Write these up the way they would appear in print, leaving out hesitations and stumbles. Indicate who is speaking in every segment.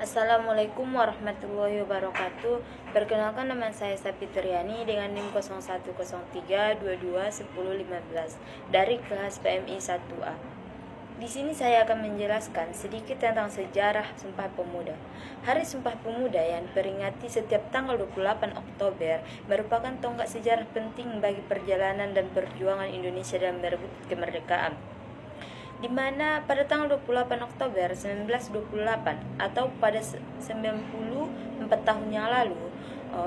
Speaker 1: Assalamualaikum warahmatullahi wabarakatuh. Perkenalkan, nama saya Safitriani dengan NIM 0103221015 dari kelas PMI 1A. Di sini saya akan menjelaskan sedikit tentang sejarah Sumpah Pemuda. Hari Sumpah Pemuda yang diperingati setiap tanggal 28 Oktober merupakan tonggak sejarah penting bagi perjalanan dan perjuangan Indonesia dalam merebut kemerdekaan, di mana pada tanggal 28 Oktober 1928 atau pada 94 tahun yang lalu,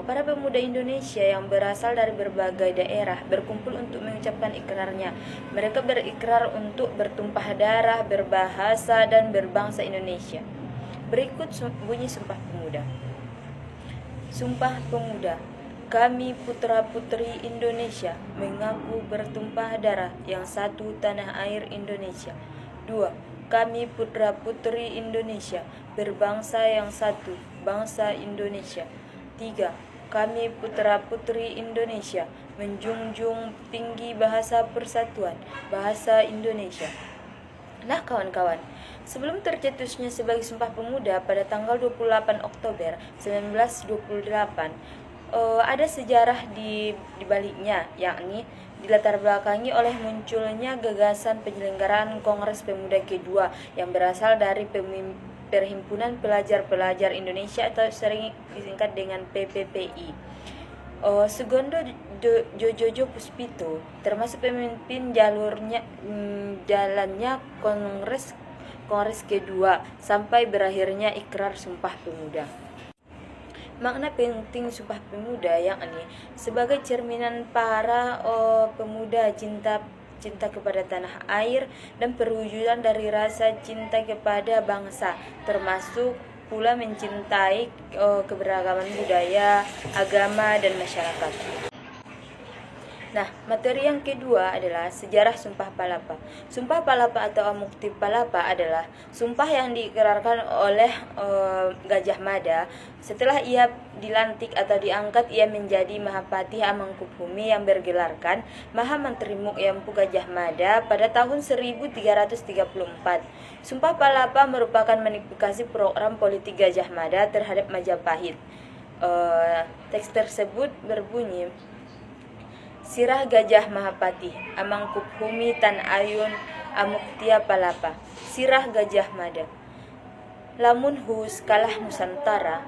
Speaker 1: para pemuda Indonesia yang berasal dari berbagai daerah berkumpul untuk mengucapkan ikrarnya. Mereka berikrar untuk bertumpah darah, berbahasa, dan berbangsa Indonesia. Berikut bunyi Sumpah Pemuda. Sumpah Pemuda. Kami putra-putri Indonesia mengaku bertumpah darah yang satu tanah air Indonesia. 2. Kami putra-putri Indonesia berbangsa yang satu, bangsa Indonesia. 3. Kami putra-putri Indonesia menjunjung tinggi bahasa persatuan, bahasa Indonesia. Nah kawan-kawan, sebelum tercetusnya sebagai Sumpah Pemuda pada tanggal 28 Oktober 1928, ada sejarah di baliknya, yakni dilatar belakangi oleh munculnya gagasan penyelenggaraan Kongres Pemuda kedua yang berasal dari Perhimpunan Pelajar-Pelajar Indonesia atau sering disingkat dengan PPPI. Sugondo Jojojo Puspito termasuk pemimpin jalannya Kongres kedua sampai berakhirnya ikrar Sumpah Pemuda. Makna penting Sumpah Pemuda yakni sebagai cerminan para pemuda cinta kepada tanah air dan perwujudan dari rasa cinta kepada bangsa, termasuk pula mencintai keberagaman budaya, agama, dan masyarakat. Nah, materi yang kedua adalah sejarah Sumpah Palapa. Sumpah Palapa atau Amukti Palapa adalah sumpah yang diikrarkan oleh Gajah Mada setelah ia dilantik atau diangkat ia menjadi Mahapatih Amangkubumi yang bergelarkan Maha Menteri Mukyampu Gajah Mada pada tahun 1334. Sumpah Palapa merupakan manifestasi program politik Gajah Mada terhadap Majapahit. Teks tersebut berbunyi, Sirah Gajah Mahapatih Amangkubumi Tan Ayun Amuktia Palapa. Sirah Gajah Mada. Lamun hus kalah Nusantara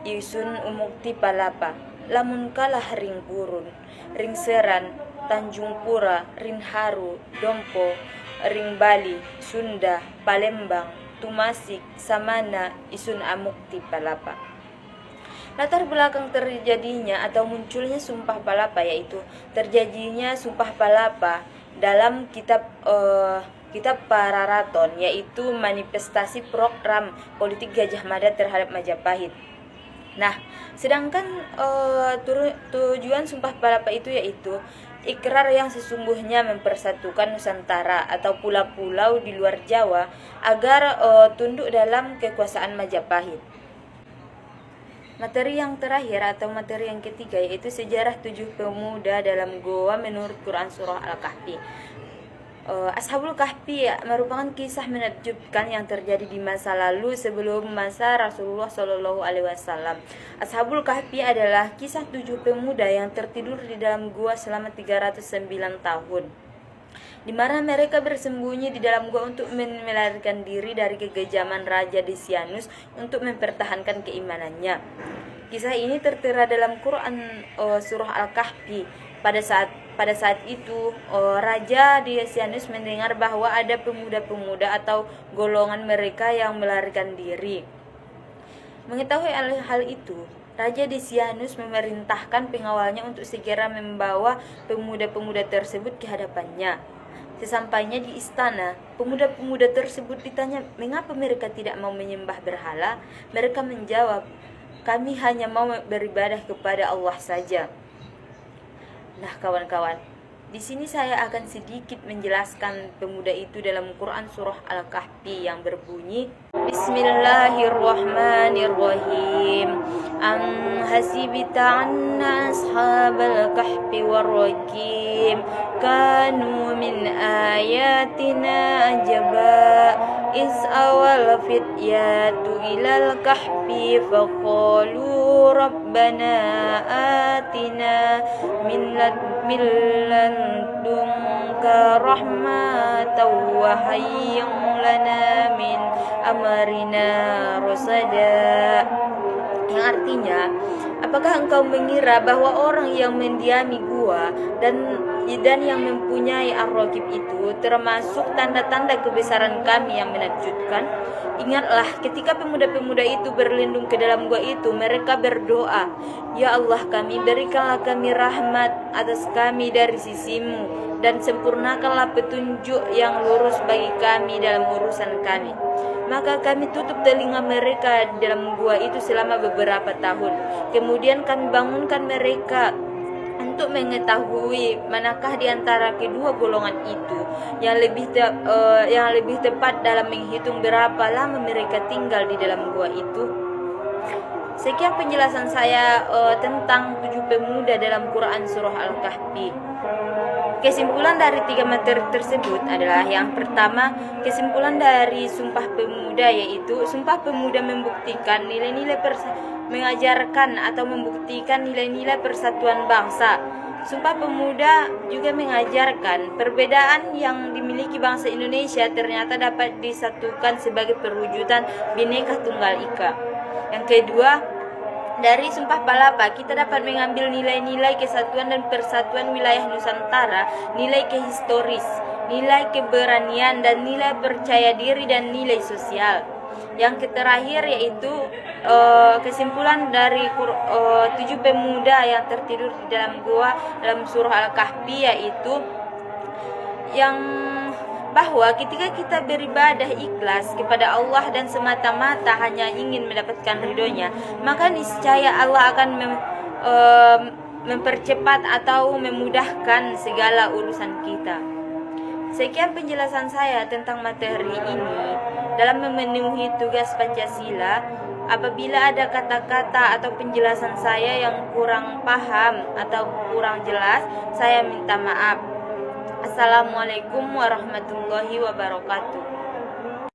Speaker 1: isun umukti Palapa. Lamun kalah ring Gurun, ring Seran, Tanjung Pura, ring Haru, Dompo, ring Bali, Sunda, Palembang, Tumasik, Samana isun amukti Palapa. Latar belakang terjadinya atau munculnya Sumpah Palapa yaitu terjadinya Sumpah Palapa dalam kitab Pararaton, yaitu manifestasi program politik Gajah Mada terhadap Majapahit. Nah, sedangkan tujuan Sumpah Palapa itu yaitu ikrar yang sesungguhnya mempersatukan Nusantara atau pulau-pulau di luar Jawa agar tunduk dalam kekuasaan Majapahit. Materi yang terakhir atau materi yang ketiga yaitu sejarah 7 pemuda dalam goa menurut Quran Surah Al-Kahfi. Ashabul Kahfi merupakan kisah menakjubkan yang terjadi di masa lalu sebelum masa Rasulullah SAW. Ashabul Kahfi adalah kisah 7 pemuda yang tertidur di dalam gua selama 309 tahun, di mana mereka bersembunyi di dalam gua untuk melarikan diri dari kekejaman Raja Decianus untuk mempertahankan keimanannya. Kisah ini tertera dalam Quran Surah Al-Kahfi. Pada saat itu Raja Decianus mendengar bahwa ada pemuda-pemuda atau golongan mereka yang melarikan diri. Mengetahui hal itu, Raja Decianus memerintahkan pengawalnya untuk segera membawa pemuda-pemuda tersebut ke hadapannya. Sesampainya di istana, pemuda-pemuda tersebut ditanya mengapa mereka tidak mau menyembah berhala. Mereka menjawab, kami hanya mau beribadah kepada Allah saja. Nah kawan-kawan, di sini saya akan sedikit menjelaskan pemuda itu dalam Quran Surah Al-Kahfi yang berbunyi, Bismillahirrahmanirrahim. Am hasibita anna ashabal kahfi والرجيم كانوا من آياتنا عجبا إذ أوى الفتية إلى الكهف فقالوا ربنا آتنا من لدنك رحمة وهيئ لنا من أمرنا رشدا. Yang artinya, apakah engkau mengira bahwa orang yang mendiami gua dan yang mempunyai ar-raqib itu termasuk tanda-tanda kebesaran kami yang menakjubkan? Ingatlah ketika pemuda-pemuda itu berlindung ke dalam gua itu, mereka berdoa, "Ya Allah kami, berikanlah kami rahmat atas kami dari sisimu, dan sempurnakanlah petunjuk yang lurus bagi kami dalam urusan kami." Maka kami tutup telinga mereka di dalam gua itu selama beberapa tahun. Kemudian kami bangunkan mereka untuk mengetahui manakah di antara kedua golongan itu yang lebih tepat dalam menghitung berapa lama mereka tinggal di dalam gua itu. Sekian penjelasan saya tentang 7 pemuda dalam Quran Surah Al-Kahfi. Kesimpulan dari 3 materi tersebut adalah yang pertama, kesimpulan dari Sumpah Pemuda yaitu Sumpah Pemuda membuktikan mengajarkan atau membuktikan nilai-nilai persatuan bangsa. Sumpah Pemuda juga mengajarkan perbedaan yang dimiliki bangsa Indonesia ternyata dapat disatukan sebagai perwujudan Bhinneka Tunggal Ika. Yang kedua, dari Sumpah Palapa kita dapat mengambil nilai-nilai kesatuan dan persatuan wilayah Nusantara, nilai kehistoris, nilai keberanian, dan nilai percaya diri dan nilai sosial. Yang terakhir yaitu kesimpulan dari 7 pemuda yang tertidur di dalam gua dalam surah Al-Kahfi, yaitu yang bahwa ketika kita beribadah ikhlas kepada Allah dan semata-mata hanya ingin mendapatkan ridhonya, maka niscaya Allah akan mempercepat atau memudahkan segala urusan kita. Sekian penjelasan saya tentang materi ini dalam memenuhi tugas Pancasila. Apabila ada kata-kata atau penjelasan saya yang kurang paham atau kurang jelas, saya minta maaf. Assalamualaikum warahmatullahi wabarakatuh.